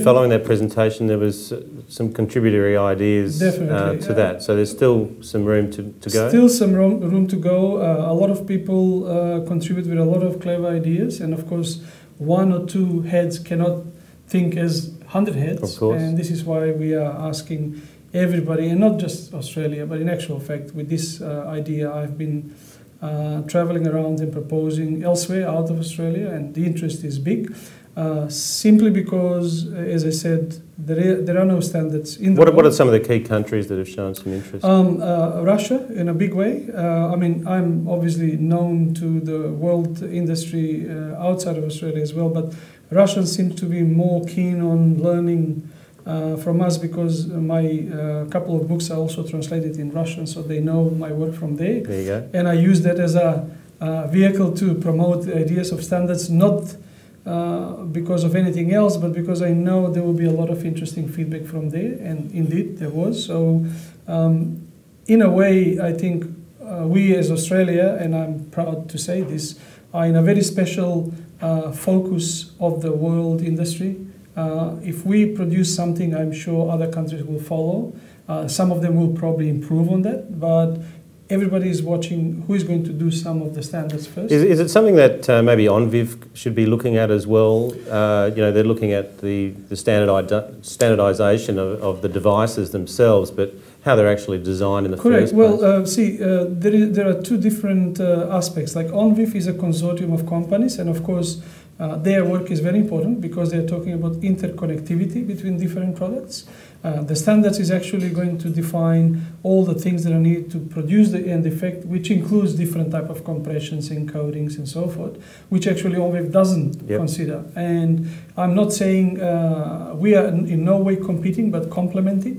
following that presentation, there was some contributory ideas to that. So there's still some room to go? Still some room to go. A lot of people contribute with a lot of clever ideas, and of course, 1 or 2 heads cannot think as 100 heads. Of course. And this is why we are asking everybody, and not just Australia, but in actual fact, with this idea, I've been traveling around and proposing elsewhere out of Australia, and the interest is big. Simply because, as I said, there are no standards in the world. What are some of the key countries that have shown some interest? Russia, in a big way. I mean, I'm obviously known to the world industry outside of Australia as well, but Russians seem to be more keen on learning from us because my couple of books are also translated in Russian, so they know my work from there. There you go. And I use that as a vehicle to promote the ideas of standards, not because of anything else, but because I know there will be a lot of interesting feedback from there, and indeed there was. So in a way, I think we as Australia, and I'm proud to say this, are in a very special focus of the world industry. If we produce something, I'm sure other countries will follow. Some of them will probably improve on that, but everybody is watching who is going to do some of the standards first. Is it something that maybe ONVIF should be looking at as well? You know, they're looking at the standardisation of the devices themselves, but how they're actually designed in the first place. Well, see, there are 2 different aspects. Like ONVIF is a consortium of companies, and of course, their work is very important because they're talking about interconnectivity between different products. The standards is actually going to define all the things that are needed to produce the end effect, which includes different type of compressions, encodings, and so forth, which actually ONVIF doesn't consider. And I'm not saying we are in no way competing, but complementing.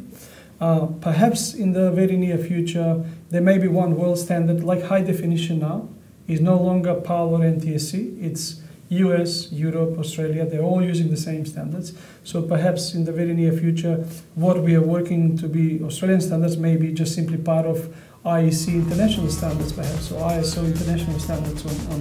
Perhaps in the very near future, there may be one world standard, like high definition now, is no longer PAL or NTSC. It's US, Europe, Australia, they're all using the same standards. So perhaps in the very near future, what we are working to be Australian standards may be just simply part of IEC international standards perhaps, or ISO international standards on